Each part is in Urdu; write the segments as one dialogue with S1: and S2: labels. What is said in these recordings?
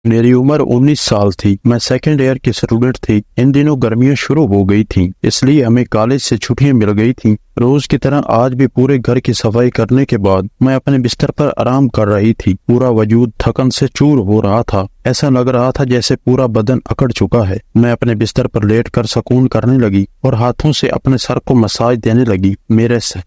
S1: میری عمر 19 سال تھی۔ میں سیکنڈ ایئر کی اسٹوڈنٹ تھی۔ ان دنوں گرمیاں شروع ہو گئی تھیں، اس لیے ہمیں کالج سے چھٹیاں مل گئی تھیں۔ روز کی طرح آج بھی پورے گھر کی صفائی کرنے کے بعد میں اپنے بستر پر آرام کر رہی تھی۔ پورا وجود تھکن سے چور ہو رہا تھا۔ ایسا لگ رہا تھا جیسے پورا بدن اکڑ چکا ہے۔ میں اپنے بستر پر لیٹ کر سکون کرنے لگی اور ہاتھوں سے اپنے سر کو مساج دینے لگی۔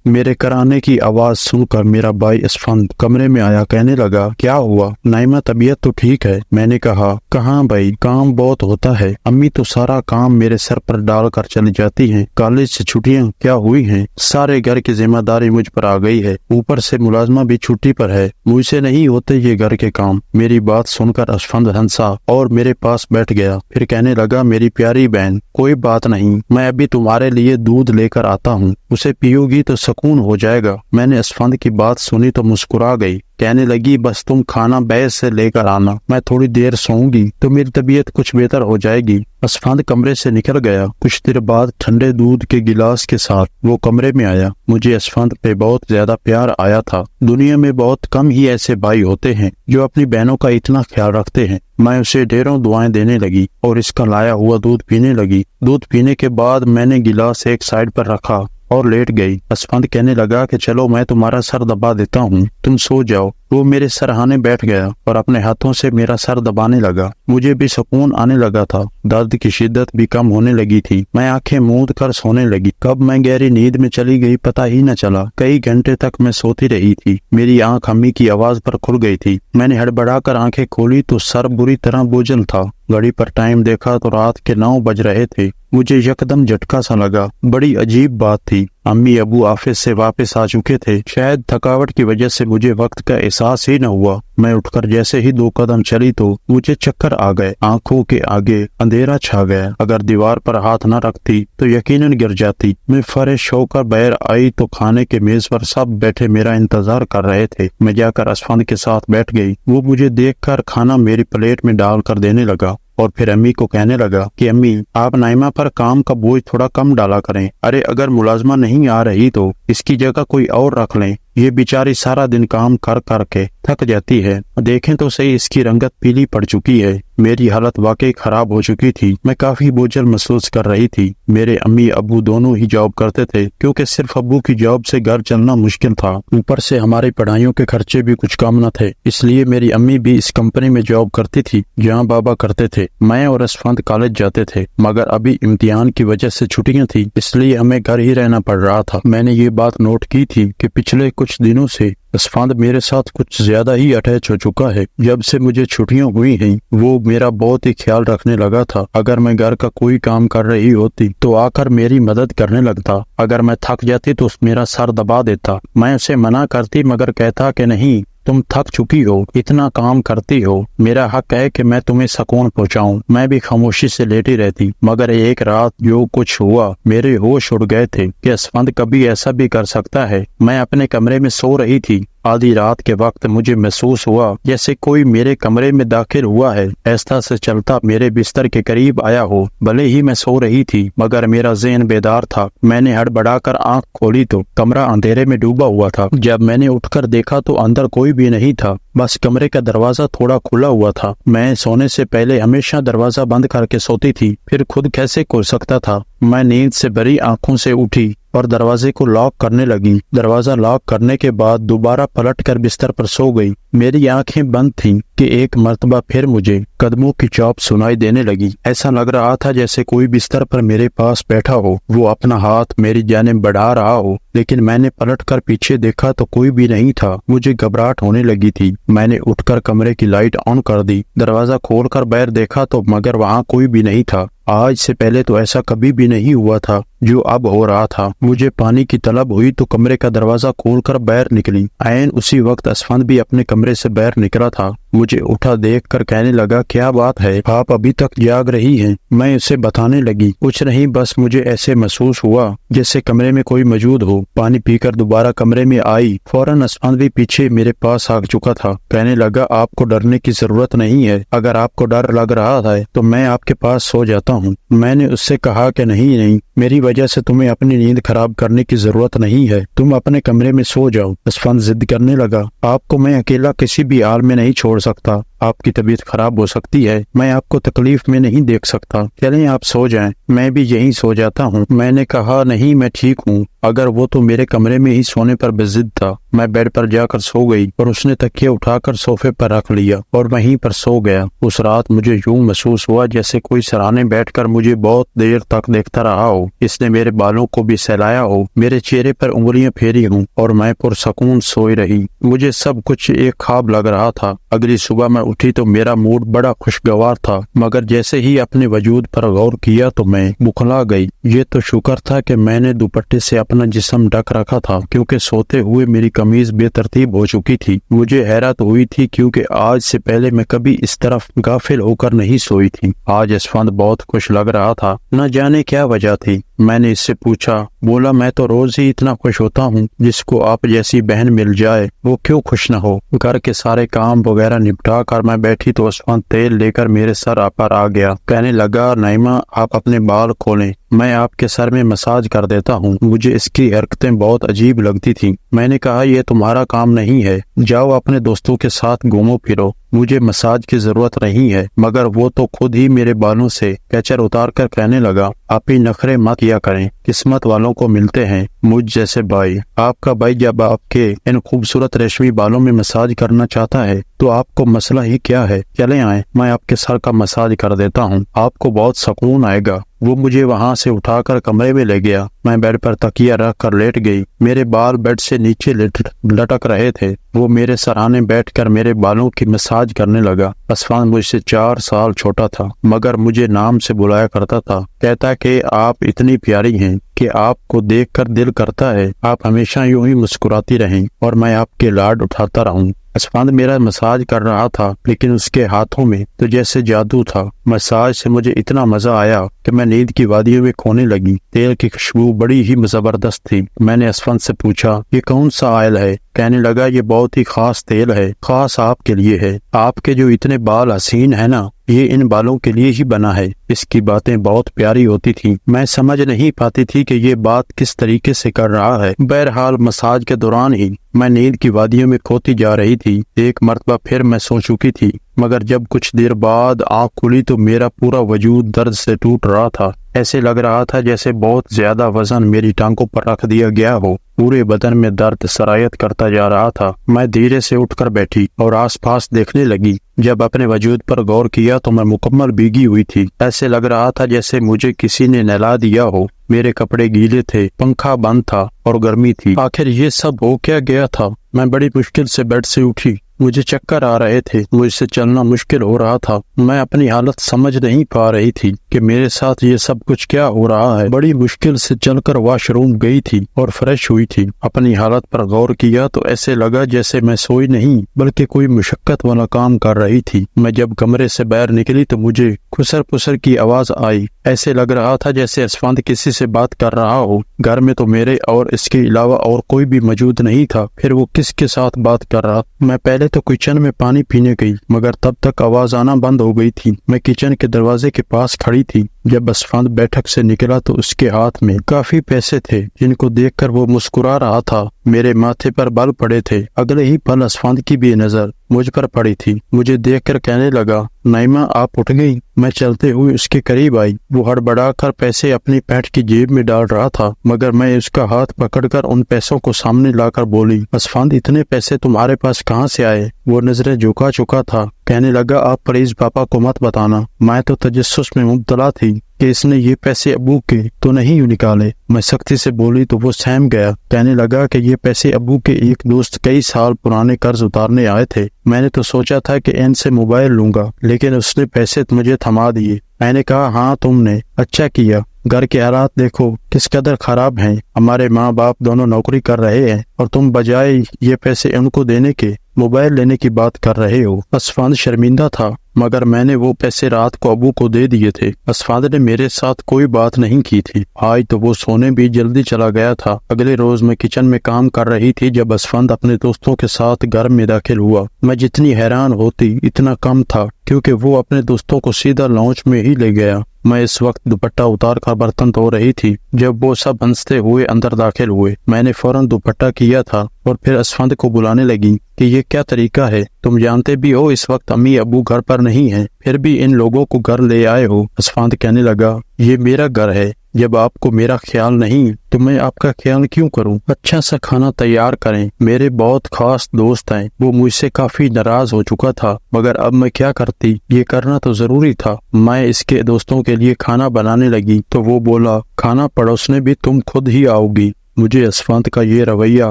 S1: میرے کرانے کی آواز سن کر میرا بھائی اسفند کمرے میں آیا، کہنے لگا، کیا ہوا نائمہ؟ طبیعت تو ٹھیک ہے؟ میں نے کہا، کہاں بھائی، کام بہت ہوتا ہے۔ امی تو سارا کام میرے سر پر ڈال کر چلی جاتی ہیں۔ کالج سے چھٹیاں کیا ہوئی ہیں، سارے گھر کی ذمہ داری مجھ پر آ گئی ہے۔ اوپر سے ملازمہ بھی چھٹی پر ہے، مجھ سے نہیں ہوتے یہ گھر کے کام۔ میری بات سن کر اسفند ہنسا اور میرے پاس بیٹھ گیا، پھر کہنے لگا، میری پیاری بہن، کوئی بات نہیں، میں ابھی تمہارے لیے دودھ لے کر آتا ہوں، اسے پیو گی تو سکون ہو جائے گا۔ میں نے اسفند کی بات سنی تو مسکرا گئی، کہنے لگی، بس تم کھانا بیس سے لے کر آنا، میں تھوڑی دیر سوؤں گی تو میری طبیعت کچھ بہتر ہو جائے گی۔ اسفند کمرے سے نکل گیا۔ کچھ دیر بعد ٹھنڈے دودھ کے گلاس کے ساتھ وہ کمرے میں آیا۔ مجھے اسفند پہ بہت زیادہ پیار آیا تھا۔ دنیا میں بہت کم ہی ایسے بھائی ہوتے ہیں جو اپنی بہنوں کا اتنا خیال رکھتے ہیں۔ میں اسے ڈھیروں دعائیں دینے لگی اور اس کا لایا ہوا دودھ پینے لگی۔ دودھ پینے کے بعد میں نے گلاس ایک سائڈ پر رکھا اور لیٹ گئی۔ اسفند کہنے لگا کہ چلو میں تمہارا سر دبا دیتا ہوں، تم سو جاؤ۔ وہ میرے سرہانے بیٹھ گیا اور اپنے ہاتھوں سے میرا سر دبانے لگا۔ مجھے بھی سکون آنے لگا تھا، درد کی شدت بھی کم ہونے لگی تھی۔ میں آنکھیں موند کر سونے لگی۔ کب میں گہری نیند میں چلی گئی پتہ ہی نہ چلا۔ کئی گھنٹے تک میں سوتی رہی تھی۔ میری آنکھ امی کی آواز پر کھل گئی تھی۔ میں نے ہڑبڑا کر آنکھیں کھولی تو سر بری طرح بوجھل تھا۔ گھڑی پر ٹائم دیکھا تو رات کے 9 بج رہے تھے۔ مجھے یکدم جھٹکا سا لگا۔ بڑی عجیب بات تھی، امی ابو آفس سے واپس آ چکے تھے۔ شاید تھکاوٹ کی وجہ سے مجھے وقت کا احساس ہی نہ ہوا۔ میں اٹھ کر جیسے ہی 2 قدم چلی تو مجھے چکر آ گئے۔ آنکھوں کے آگے اندھیرا چھا گیا۔ اگر دیوار پر ہاتھ نہ رکھتی تو یقیناً گر جاتی۔ میں فریش ہو کر باہر آئی تو کھانے کے میز پر سب بیٹھے میرا انتظار کر رہے تھے۔ میں جا کر اسفند کے ساتھ بیٹھ گئی۔ وہ مجھے دیکھ کر کھانا میری پلیٹ میں ڈال کر دینے لگا اور پھر امی کو کہنے لگا کہ امی، آپ نائمہ پر کام کا بوجھ تھوڑا کم ڈالا کریں۔ ارے اگر ملازمہ نہیں آ رہی تو اس کی جگہ کوئی اور رکھ لیں، یہ بیچاری سارا دن کام کر کر کے تھک جاتی ہے۔ دیکھیں تو صحیح، اس کی رنگت پیلی پڑ چکی ہے۔ میری حالت واقعی خراب ہو چکی تھی۔ میں کافی بوجھل محسوس کر رہی تھی۔ میرے امی ابو دونوں ہی جاب کرتے تھے، کیونکہ صرف ابو کی جاب سے گھر چلنا مشکل تھا۔ اوپر سے ہماری پڑھائیوں کے خرچے بھی کچھ کم نہ تھے، اس لیے میری امی بھی اس کمپنی میں جاب کرتی تھی جہاں بابا کرتے تھے۔ میں اور اسفند کالج جاتے تھے، مگر ابھی امتحان کی وجہ سے چھٹیاں تھیں، اس لیے ہمیں گھر ہی رہنا پڑ رہا تھا۔ میں نے یہ بات نوٹ کی تھی کہ پچھلے کچھ دنوں سے اسفند میرے ساتھ کچھ زیادہ ہی اٹیچ ہو چکا ہے۔ جب سے مجھے چھٹیاں ہوئی ہیں وہ میرا بہت ہی خیال رکھنے لگا تھا۔ اگر میں گھر کا کوئی کام کر رہی ہوتی تو آ کر میری مدد کرنے لگتا۔ اگر میں تھک جاتی تو میرا سر دبا دیتا۔ میں اسے منع کرتی مگر کہتا کہ نہیں، تم تھک چکی ہو، اتنا کام کرتی ہو، میرا حق ہے کہ میں تمہیں سکون پہنچاؤں۔ میں بھی خاموشی سے لیٹی رہتی۔ مگر ایک رات جو کچھ ہوا، میرے ہوش اڑ گئے تھے کہ اسفند کبھی ایسا بھی کر سکتا ہے۔ میں اپنے کمرے میں سو رہی تھی۔ آدھی رات کے وقت مجھے محسوس ہوا جیسے کوئی میرے کمرے میں داخل ہوا ہے، ایسا سے چلتا میرے بستر کے قریب آیا ہو۔ بھلے ہی میں سو رہی تھی مگر میرا ذہن بیدار تھا۔ میں نے ہڑبڑا کر آنکھ کھولی تو کمرہ اندھیرے میں ڈوبا ہوا تھا۔ جب میں نے اٹھ کر دیکھا تو اندر کوئی بھی نہیں تھا، بس کمرے کا دروازہ تھوڑا کھلا ہوا تھا۔ میں سونے سے پہلے ہمیشہ دروازہ بند کر کے سوتی تھی، پھر خود کیسے کھول سکتا تھا۔ میں نیند سے بھری آنکھوں سے اٹھی اور دروازے کو لاک کرنے لگی۔ دروازہ لاک کرنے کے بعد دوبارہ پلٹ کر بستر پر سو گئی۔ میری آنکھیں بند تھیں کہ ایک مرتبہ پھر مجھے قدموں کی چاپ سنائی دینے لگی۔ ایسا لگ رہا تھا جیسے کوئی بستر پر میرے پاس بیٹھا ہو، وہ اپنا ہاتھ میری جانب بڑھا رہا ہو، لیکن میں نے پلٹ کر پیچھے دیکھا تو کوئی بھی نہیں تھا۔ مجھے گھبراہٹ ہونے لگی تھی۔ میں نے اٹھ کر کمرے کی لائٹ آن کر دی، دروازہ کھول کر باہر دیکھا تو مگر وہاں کوئی بھی نہیں تھا۔ آج سے پہلے تو ایسا کبھی بھی نہیں ہوا تھا جو اب ہو رہا تھا۔ مجھے پانی کی طلب ہوئی تو کمرے کا دروازہ کھول کر باہر نکلی۔ عین اسی وقت اسفند بھی اپنے کمرے سے باہر نکلا تھا۔ مجھے اٹھا دیکھ کر کہنے لگا، کیا بات ہے، آپ ابھی تک جاگ رہی ہیں؟ میں اسے بتانے لگی، کچھ نہیں، بس مجھے ایسے محسوس ہوا جیسے کمرے میں کوئی موجود ہو۔ پانی پی کر دوبارہ کمرے میں آئی، فوراً اسفند بھی پیچھے میرے پاس آ چکا تھا۔ کہنے لگا، آپ کو ڈرنے کی ضرورت نہیں ہے، اگر آپ کو ڈر لگ رہا ہے تو میں آپ کے پاس سو جاتا ہوں۔ میں نے اس سے کہا کہ نہیں، میری وجہ سے تمہیں اپنی نیند خراب کرنے کی ضرورت نہیں ہے، تم اپنے کمرے میں سو جاؤ۔ اسفند ضد کرنے لگا، آپ کو میں اکیلا کسی بھی حال میں نہیں چھوڑ سکتا، آپ کی طبیعت خراب ہو سکتی ہے، میں آپ کو تکلیف میں نہیں دیکھ سکتا، چلیں آپ سو جائیں، میں بھی یہیں سو جاتا ہوں۔ میں نے کہا نہیں، میں ٹھیک ہوں۔ اگر وہ تو میرے کمرے میں ہی سونے پر بضد تھا۔ میں بیڈ پر جا کر سو گئی اور اس نے تکیہ اٹھا کر صوفے پر رکھ لیا اور وہیں پر سو گیا۔ اس رات مجھے یوں محسوس ہوا جیسے کوئی سرانے بیٹھ کر مجھے بہت دیر تک دیکھتا رہا ہو، اس نے میرے بالوں کو بھی سہلایا ہو، میرے چہرے پر انگلیاں پھیری ہوں اور میں پرسکون سوئی رہی۔ مجھے سب کچھ ایک خواب لگ رہا تھا۔ اگلی صبح میں اٹھی تو میرا موڈ بڑا خوشگوار تھا، مگر جیسے ہی اپنے وجود پر غور کیا تو میں بکھلا گئی۔ یہ تو شکر تھا کہ میں نے دوپٹے سے اپنا جسم ڈھک رکھا تھا، کیونکہ سوتے ہوئے میری قمیض بے ترتیب ہو چکی تھی۔ مجھے حیرت ہوئی تھی کیونکہ آج سے پہلے میں کبھی اس طرف غافل ہو کر نہیں سوئی تھی۔ آج اسفند بہت خوش لگ رہا تھا، نہ جانے کیا وجہ تھی۔ میں نے اس سے پوچھا، بولا میں تو روز ہی اتنا خوش ہوتا ہوں، جس کو آپ جیسی بہن مل جائے وہ کیوں خوش نہ ہو۔ گھر کے سارے کام وغیرہ نپٹا کر میں بیٹھی تو اسفند تیل لے کر میرے سر پر آ گیا، کہنے لگا نائمہ آپ اپنے بال کھولیں، میں آپ کے سر میں مساج کر دیتا ہوں۔ مجھے اس کی حرکتیں بہت عجیب لگتی تھیں۔ میں نے کہا یہ تمہارا کام نہیں ہے، جاؤ اپنے دوستوں کے ساتھ گھومو پھرو، مجھے مساج کی ضرورت نہیں ہے۔ مگر وہ تو خود ہی میرے بالوں سے کیچر اتار کر کہنے لگا، آپ ہی نخرے مت کیا کریں، قسمت والوں کو ملتے ہیں مجھ جیسے بھائی۔ آپ کا بھائی جب آپ کے ان خوبصورت ریشمی بالوں میں مساج کرنا چاہتا ہے تو آپ کو مسئلہ ہی کیا ہے؟ چلیں آئیں، میں آپ کے سر کا مساج کر دیتا ہوں، آپ کو بہت سکون آئے گا۔ وہ مجھے وہاں سے اٹھا کر کمرے میں لے گیا۔ میں بیڈ پر تکیہ رکھ کر لیٹ گئی۔ میرے بال بیڈ سے نیچے لٹک رہے تھے۔ وہ میرے سرانے بیٹھ کر میرے بالوں کی مساج کرنے لگا۔ اسفند مجھ سے 4 سال چھوٹا تھا، مگر مجھے نام سے بلایا کرتا تھا۔ کہتا کہ آپ اتنی پیاری ہیں کہ آپ کو دیکھ کر دل کرتا ہے آپ ہمیشہ یوں ہی مسکراتی رہیں اور میں آپ کے لاڈ اٹھاتا رہوں۔ اسفند میرا مساج کر رہا تھا، لیکن اس کے ہاتھوں میں تو جیسے جادو تھا۔ مساج سے مجھے اتنا مزہ آیا کہ میں نیند کی وادیوں میں کھونے لگی۔ تیل کی خوشبو بڑی ہی زبردست تھی۔ میں نے اسفند سے پوچھا، یہ کون سا آئل ہے؟ کہنے لگا، یہ بہت ہی خاص تیل ہے، خاص آپ کے لیے ہے۔ آپ کے جو اتنے بال حسین ہیں نا، یہ ان بالوں کے لیے ہی بنا ہے۔ اس کی باتیں بہت پیاری ہوتی تھی۔ میں سمجھ نہیں پاتی تھی کہ یہ بات کس طریقے سے کر رہا ہے۔ بہرحال مساج کے دوران ہی میں نیند کی وادیوں میں کھوتی جا رہی تھی۔ ایک مرتبہ پھر میں سو چکی تھی، مگر جب کچھ دیر بعد آنکھ کھلی تو میرا پورا وجود درد سے ٹوٹ رہا تھا۔ ایسے لگ رہا تھا جیسے بہت زیادہ وزن میری ٹانگوں پر رکھ دیا گیا ہو۔ پورے بدن میں درد سرایت کرتا جا رہا تھا۔ میں دھیرے سے اٹھ کر بیٹھی اور آس پاس دیکھنے لگی۔ جب اپنے وجود پر غور کیا تو میں مکمل بھیگی ہوئی تھی۔ ایسے لگ رہا تھا جیسے مجھے کسی نے نہلا دیا ہو۔ میرے کپڑے گیلے تھے، پنکھا بند تھا اور گرمی تھی۔ آخر یہ سب ہو کیا گیا تھا؟ میں بڑی مشکل سے بیڈ سے اٹھی۔ مجھے چکر آ رہے تھے، مجھ سے چلنا مشکل ہو رہا تھا۔ میں اپنی حالت سمجھ نہیں پا رہی تھی کہ میرے ساتھ یہ سب کچھ کیا ہو رہا ہے۔ بڑی مشکل سے چل کر واش روم گئی تھی اور فریش ہوئی تھی۔ اپنی حالت پر غور کیا تو ایسے لگا جیسے میں سوئی نہیں بلکہ کوئی مشقت والا کام کر رہی تھی۔ میں جب کمرے سے باہر نکلی تو مجھے خسر پسر کی آواز آئی۔ ایسے لگ رہا تھا جیسے اسفند کسی سے بات کر رہا ہو۔ گھر میں تو میرے اور اس کے علاوہ اور کوئی بھی موجود نہیں تھا، پھر وہ کس کے ساتھ بات کر رہا؟ میں پہلے تو کچن میں پانی پینے گئی، مگر تب تک آواز آنا بند ہو گئی تھی۔ میں کچن کے دروازے کے پاس کھڑی تھی۔ جب اسفند بیٹھک سے نکلا تو اس کے ہاتھ میں کافی پیسے تھے، جن کو دیکھ کر وہ مسکرا رہا تھا۔ میرے ماتھے پر بل پڑے تھے۔ اگلے ہی پل اسفند کی بھی نظر مجھ پر پڑی تھی۔ مجھے دیکھ کر کہنے لگا، نائمہ آپ اٹھ گئی؟ میں چلتے ہوئے اس کے قریب آئی۔ وہ ہڑبڑا کر پیسے اپنی پیٹھ کی جیب میں ڈال رہا تھا، مگر میں اس کا ہاتھ پکڑ کر ان پیسوں کو سامنے لا کر بولی، اسفند اتنے پیسے تمہارے پاس کہاں سے آئے؟ وہ نظریں جھکا چکا تھا۔ کہنے لگا، آپ پلیز پاپا کو مت بتانا۔ میں تو تجسس میں مبتلا تھی کہ اس نے یہ پیسے ابو کے تو نہیں نکالے۔ میں سختی سے بولی تو وہ سہم گیا۔ کہنے لگا کہ یہ پیسے ابو کے ایک دوست کئی سال پرانے قرض اتارنے آئے تھے۔ میں نے تو سوچا تھا کہ ان سے موبائل لوں گا، لیکن اس نے پیسے مجھے تھما دیے۔ میں نے کہا، ہاں تم نے اچھا کیا۔ گھر کے حالات دیکھو کس قدر خراب ہیں۔ ہمارے ماں باپ دونوں نوکری کر رہے ہیں اور تم بجائے یہ پیسے ان کو دینے کے موبائل لینے کی بات کر رہے ہو۔ اسفند شرمندہ تھا، مگر میں نے وہ پیسے رات کو ابو کو دے دیے تھے۔ اسفند نے میرے ساتھ کوئی بات نہیں کی تھی۔ آج تو وہ سونے بھی جلدی چلا گیا تھا۔ اگلے روز میں کچن میں کام کر رہی تھی جب اسفند اپنے دوستوں کے ساتھ گھر میں داخل ہوا۔ میں جتنی حیران ہوتی اتنا کم تھا، کیونکہ وہ اپنے دوستوں کو سیدھا لانچ میں ہی لے گیا۔ میں اس وقت دوپٹہ اتار کر برتن دھو رہی تھی جب وہ سب ہنستے ہوئے اندر داخل ہوئے۔ میں نے فوراً دوپٹہ کیا تھا اور پھر اسفند کو بلانے لگی کہ یہ کیا طریقہ ہے، تم جانتے بھی ہو اس وقت امی ابو گھر پر نہیں ہیں، پھر بھی ان لوگوں کو گھر لے آئے ہو۔ اسفند کہنے لگا، یہ میرا گھر ہے، جب آپ کو میرا خیال نہیں تو میں آپ کا خیال کیوں کروں؟ اچھا سا کھانا تیار کریں، میرے بہت خاص دوست ہیں۔ وہ مجھ سے کافی ناراض ہو چکا تھا، مگر اب میں کیا کرتی، یہ کرنا تو ضروری تھا۔ میں اس کے دوستوں کے لیے کھانا بنانے لگی تو وہ بولا، کھانا پروسنے بھی تم خود ہی آؤ گی؟ مجھے اسفند کا یہ رویہ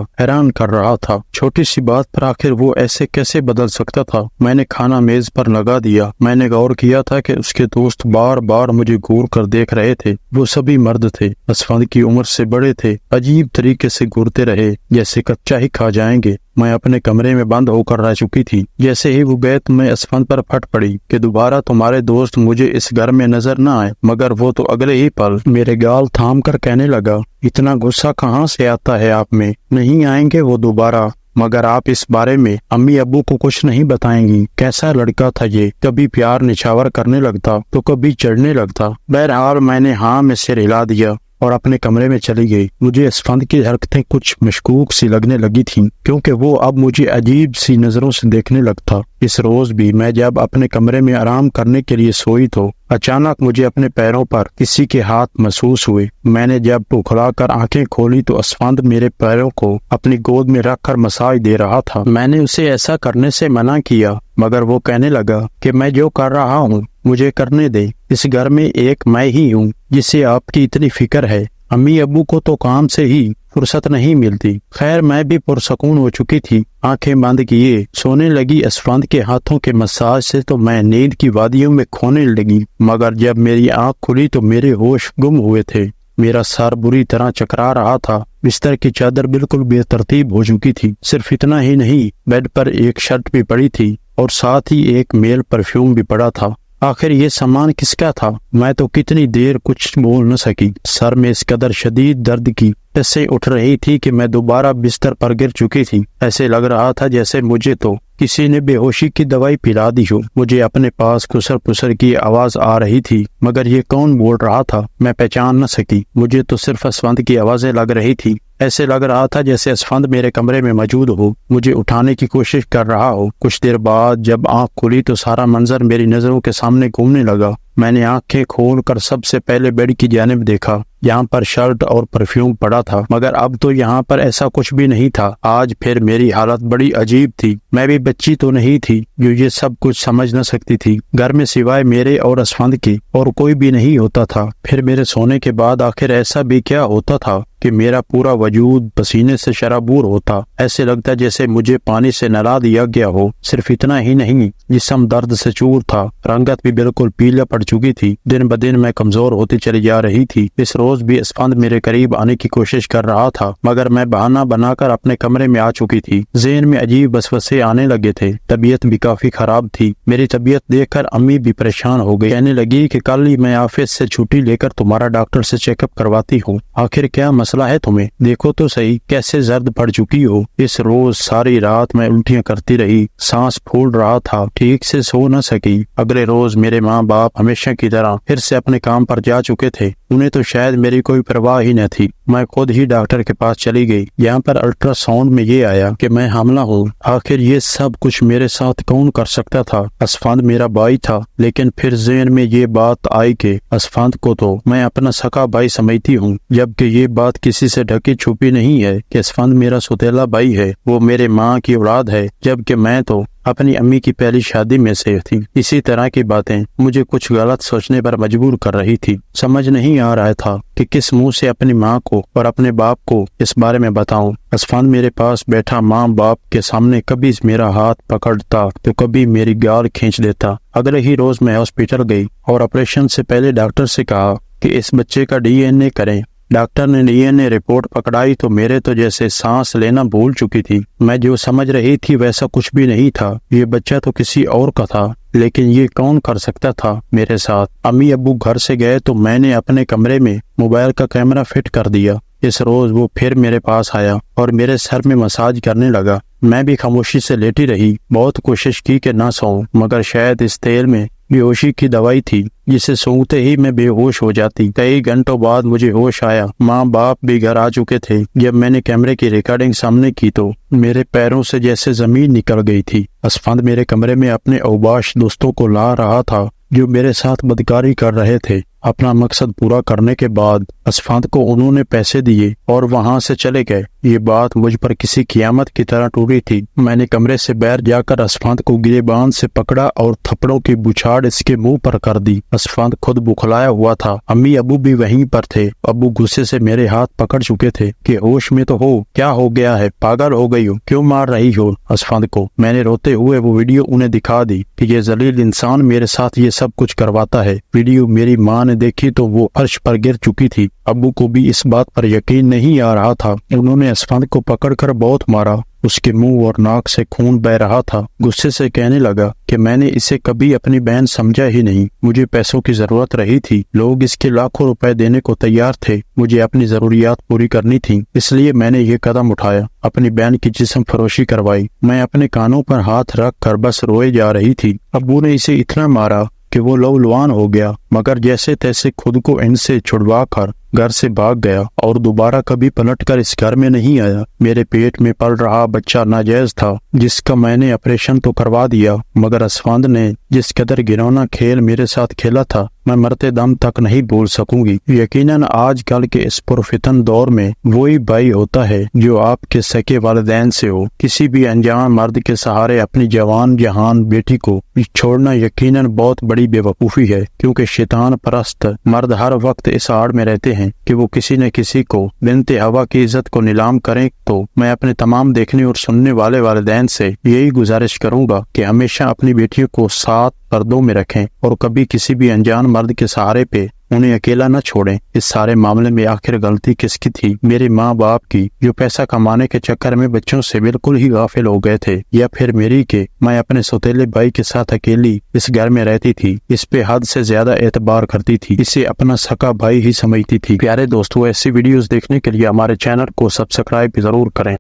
S1: حیران کر رہا تھا۔ چھوٹی سی بات پر آخر وہ ایسے کیسے بدل سکتا تھا؟ میں نے کھانا میز پر لگا دیا۔ میں نے غور کیا تھا کہ اس کے دوست بار بار مجھے گور کر دیکھ رہے تھے۔ وہ سبھی مرد تھے، اسفند کی عمر سے بڑے تھے، عجیب طریقے سے گورتے رہے جیسے کچا ہی کھا جائیں گے۔ میں اپنے کمرے میں بند ہو کر رہ چکی تھی۔ جیسے ہی وہ گئے تو میں اسفند پر پھٹ پڑی کہ دوبارہ تمہارے دوست مجھے اس گھر میں نظر نہ آئے، مگر وہ تو اگلے ہی پل میرے گال تھام کر کہنے لگا، اتنا غصہ کہاں سے آتا ہے آپ میں؟ نہیں آئیں گے وہ دوبارہ، مگر آپ اس بارے میں امی ابو کو کچھ نہیں بتائیں گی؟ کیسا لڑکا تھا یہ، کبھی پیار نچھاور کرنے لگتا تو کبھی چڑھنے لگتا۔ بہرحال میں نے ہاں میں سر ہلا دیا اور اپنے کمرے میں چلی گئی۔ مجھے اسفند کی حرکتیں کچھ مشکوک سی لگنے لگی تھیں کیونکہ وہ اب مجھے عجیب سی نظروں سے دیکھنے لگتا۔ اس روز بھی میں جب اپنے کمرے میں آرام کرنے کے لیے سوئی تو اچانک مجھے اپنے پیروں پر کسی کے ہاتھ محسوس ہوئے۔ میں نے جب ٹھکرا کر آنکھیں کھولی تو اسفند میرے پیروں کو اپنی گود میں رکھ کر مساج دے رہا تھا۔ میں نے اسے ایسا کرنے سے منع کیا، مگر وہ کہنے لگا کہ میں جو کر رہا ہوں مجھے کرنے دے، اس گھر میں ایک میں ہی ہوں جسے آپ کی اتنی فکر ہے، امی ابو کو تو کام سے ہی فرصت نہیں ملتی۔ خیر میں بھی پرسکون ہو چکی تھی، آنکھیں بند کیے سونے لگی۔ اسفند کے ہاتھوں کے مساج سے تو میں نیند کی وادیوں میں کھونے لگی، مگر جب میری آنکھ کھلی تو میرے ہوش گم ہوئے تھے۔ میرا سر بری طرح چکرا رہا تھا، بستر کی چادر بالکل بے ترتیب ہو چکی تھی۔ صرف اتنا ہی نہیں، بیڈ پر ایک شرٹ بھی پڑی تھی اور ساتھ ہی ایک میل پرفیوم بھی پڑا تھا۔ آخر یہ سامان کس کا تھا؟ میں تو کتنی دیر کچھ بول نہ سکی۔ سر میں اس قدر شدید درد کی ٹسیں اٹھ رہی تھی کہ میں دوبارہ بستر پر گر چکی تھی۔ ایسے لگ رہا تھا جیسے مجھے تو کسی نے بے ہوشی کی دوائی پلا دی ہو۔ مجھے اپنے پاس خسر پسر کی آواز آ رہی تھی، مگر یہ کون بول رہا تھا میں پہچان نہ سکی۔ مجھے تو صرف اسفند کی آوازیں لگ رہی تھی۔ ایسے لگ رہا تھا جیسے اسفند میرے کمرے میں موجود ہو، مجھے اٹھانے کی کوشش کر رہا ہو۔ کچھ دیر بعد جب آنکھ کھلی تو سارا منظر میری نظروں کے سامنے گھومنے لگا۔ میں نے آنکھیں کھول کر سب سے پہلے بیڈ کی جانب دیکھا، یہاں پر شرٹ اور پرفیوم پڑا تھا، مگر اب تو یہاں پر ایسا کچھ بھی نہیں تھا۔ آج پھر میری حالت بڑی عجیب تھی۔ میں بھی بچی تو نہیں تھی جو یہ سب کچھ سمجھ نہ سکتی تھی۔ گھر میں سوائے میرے اور اسفند کی اور کوئی بھی نہیں ہوتا تھا۔ پھر میرے سونے کے بعد آخر ایسا بھی کیا ہوتا تھا کہ میرا پورا وجود پسینے سے شرابور ہوتا؟ ایسے لگتا جیسے مجھے پانی سے نہلا دیا گیا ہو۔ صرف اتنا ہی نہیں، جسم درد سے چور تھا، رنگت بھی بالکل پیلا پڑ چکی تھی۔ دن بدن میں کمزور ہوتی چلی جا رہی تھی۔ اس روز بھی اسفند میرے قریب آنے کی کوشش کر رہا تھا، مگر میں بہانہ بنا کر اپنے کمرے میں آ چکی تھی۔ ذہن میں عجیب وسوسے آنے لگے تھے۔ طبیعت بھی کافی خراب تھی۔ میری طبیعت دیکھ کر امی بھی پریشان ہو گئی، کہنے لگی کہ کل ہی میں آفس سے چھٹی لے کر تمہارا ڈاکٹر سے چیک اپ کرواتی ہوں۔ آخر کیا مسئلہ ہے تمہیں؟ دیکھو تو صحیح کیسے زرد پڑ چکی ہو۔ اس روز ساری رات میں الٹیاں کرتی رہی، سانس پھول رہا تھا، ٹھیک سے سو نہ سکی۔ اگلے روز میرے ماں باپ ہمیشہ کی طرح پھر سے اپنے کام پر جا چکے تھے۔ انہیں تو شاید میری کوئی پرواہ ہی نہ تھی۔ میں خود ہی ڈاکٹر کے پاس چلی گئی۔ یہاں پر الٹرا ساؤنڈ میں یہ آیا کہ میں حاملہ ہوں۔ آخر یہ سب کچھ میرے ساتھ کون کر سکتا تھا؟ اسفند میرا بھائی تھا، لیکن پھر ذہن میں یہ بات آئی کہ اسفند کو تو میں اپنا سکا بھائی سمجھتی ہوں، جبکہ یہ بات کسی سے ڈھکی چھپی نہیں ہے کہ اسفند میرا سوتیلا بھائی ہے، وہ میرے ماں کی اولاد ہے، جبکہ میں تو اپنی امی کی پہلی شادی میں سے تھی۔ اسی طرح کی باتیں مجھے کچھ غلط سوچنے پر مجبور کر رہی تھی۔ سمجھ نہیں آ رہا تھا کہ کس منہ سے اپنی ماں کو اور اپنے باپ کو اس بارے میں بتاؤں۔ اسفند میرے پاس بیٹھا ماں باپ کے سامنے کبھی میرا ہاتھ پکڑتا تو کبھی میری گال کھینچ دیتا۔ اگلے ہی روز میں ہاسپٹل گئی اور آپریشن سے پہلے ڈاکٹر سے کہا کہ اس بچے کا DNA کریں۔ ڈاکٹر نے DNA رپورٹ پکڑائی تو میرے تو جیسے سانس لینا بھول چکی تھی۔ میں جو سمجھ رہی تھی ویسا کچھ بھی نہیں تھا۔ یہ بچہ تو کسی اور کا تھا، لیکن یہ کون کر سکتا تھا میرے ساتھ؟ امی ابو گھر سے گئے تو میں نے اپنے کمرے میں موبائل کا کیمرہ فٹ کر دیا اس روز وہ پھر میرے پاس آیا اور میرے سر میں مساج کرنے لگا۔ میں بھی خاموشی سے لیٹی رہی، بہت کوشش کی کہ نہ سوؤں، مگر شاید اس تیل میں بے ہوشی کی دوائی تھی جسے سونگتے ہی میں بے ہوش ہو جاتی۔ کئی گھنٹوں بعد مجھے ہوش آیا، ماں باپ بھی گھر آ چکے تھے۔ جب میں نے کیمرے کی ریکارڈنگ سامنے کی تو میرے پیروں سے جیسے زمین نکل گئی تھی۔ اسفند میرے کمرے میں اپنے اوباش دوستوں کو لا رہا تھا جو میرے ساتھ بدکاری کر رہے تھے۔ اپنا مقصد پورا کرنے کے بعد اسفند کو انہوں نے پیسے دیے اور وہاں سے چلے گئے۔ یہ بات مجھ پر کسی قیامت کی طرح ٹوٹی تھی۔ میں نے کمرے سے باہر جا کر اسفند کو گریبان سے پکڑا اور تھپڑوں کی بچھاڑ اس کے منہ پر کر دی۔ اسفند خود بکھلایا ہوا تھا، امی ابو بھی وہیں پر تھے۔ ابو غصے سے میرے ہاتھ پکڑ چکے تھے کہ ہوش میں تو ہو، کیا ہو گیا ہے، پاگل ہو گئی ہو، کیوں مار رہی ہو اسفند کو؟ میں نے روتے ہوئے وہ ویڈیو انہیں دکھا دی کہ یہ ذلیل انسان میرے ساتھ یہ سب کچھ کرواتا ہے۔ ویڈیو میری ماں نے دیکھی تو وہ عرش پر گر چکی تھی۔ ابو کو بھی اس بات پر یقین نہیں آ رہا تھا۔ انہوں نے اسفند کو پکڑ کر بہت مارا، اس کے منہ اور ناک سے خون بہہ رہا تھا۔ غصے سے کہنے لگا کہ میں نے اسے کبھی اپنی بہن سمجھا ہی نہیں، مجھے پیسوں کی ضرورت رہی تھی، لوگ اس کے لاکھوں روپے دینے کو تیار تھے، مجھے اپنی ضروریات پوری کرنی تھی، اس لیے میں نے یہ قدم اٹھایا، اپنی بہن کی جسم فروشی کروائی۔ میں اپنے کانوں پر ہاتھ رکھ کر بس روئے جا رہی تھی۔ ابو نے اسے اتنا مارا کہ وہ لولوان ہو گیا، مگر جیسے تیسے خود کو ان سے چھڑوا کر گھر سے بھاگ گیا اور دوبارہ کبھی پلٹ کر اس گھر میں نہیں آیا۔ میرے پیٹ میں پل رہا بچہ ناجائز تھا جس کا میں نے آپریشن تو کروا دیا، مگر اسفند نے جس قدر گھنونا کھیل میرے ساتھ کھیلا تھا میں مرتے دم تک نہیں بھول سکوں گی۔ یقیناً آج کل کے اس پرفتن دور میں وہی بھائی ہوتا ہے جو آپ کے سکے والدین سے ہو۔ کسی بھی انجان مرد کے سہارے اپنی جوان جہان بیٹی کو چھوڑنا یقیناً بہت بڑی بے وقوفی ہے، کیونکہ شیطان پرست مرد ہر وقت اس آڑ میں رہتے ہیں کہ وہ کسی نہ کسی کو بنت ہوا کی عزت کو نیلام کریں۔ تو میں اپنے تمام دیکھنے اور سننے والے والدین سے یہی گزارش کروں گا کہ ہمیشہ اپنی بیٹیوں کو ساتھ پردوں میں رکھیں اور کبھی کسی بھی انجان مرد کے سہارے پہ انہیں اکیلا نہ چھوڑیں۔ اس سارے معاملے میں آخر غلطی کس کی تھی؟ میرے ماں باپ کی جو پیسہ کمانے کے چکر میں بچوں سے بالکل ہی غافل ہو گئے تھے، یا پھر میری کہ میں اپنے سوتیلے بھائی کے ساتھ اکیلی اس گھر میں رہتی تھی، اس پہ حد سے زیادہ اعتبار کرتی تھی، اسے اپنا سکا بھائی ہی سمجھتی تھی۔ پیارے دوستو، ایسی ویڈیوز دیکھنے کے لیے ہمارے چینل کو سبسکرائب ضرور کریں۔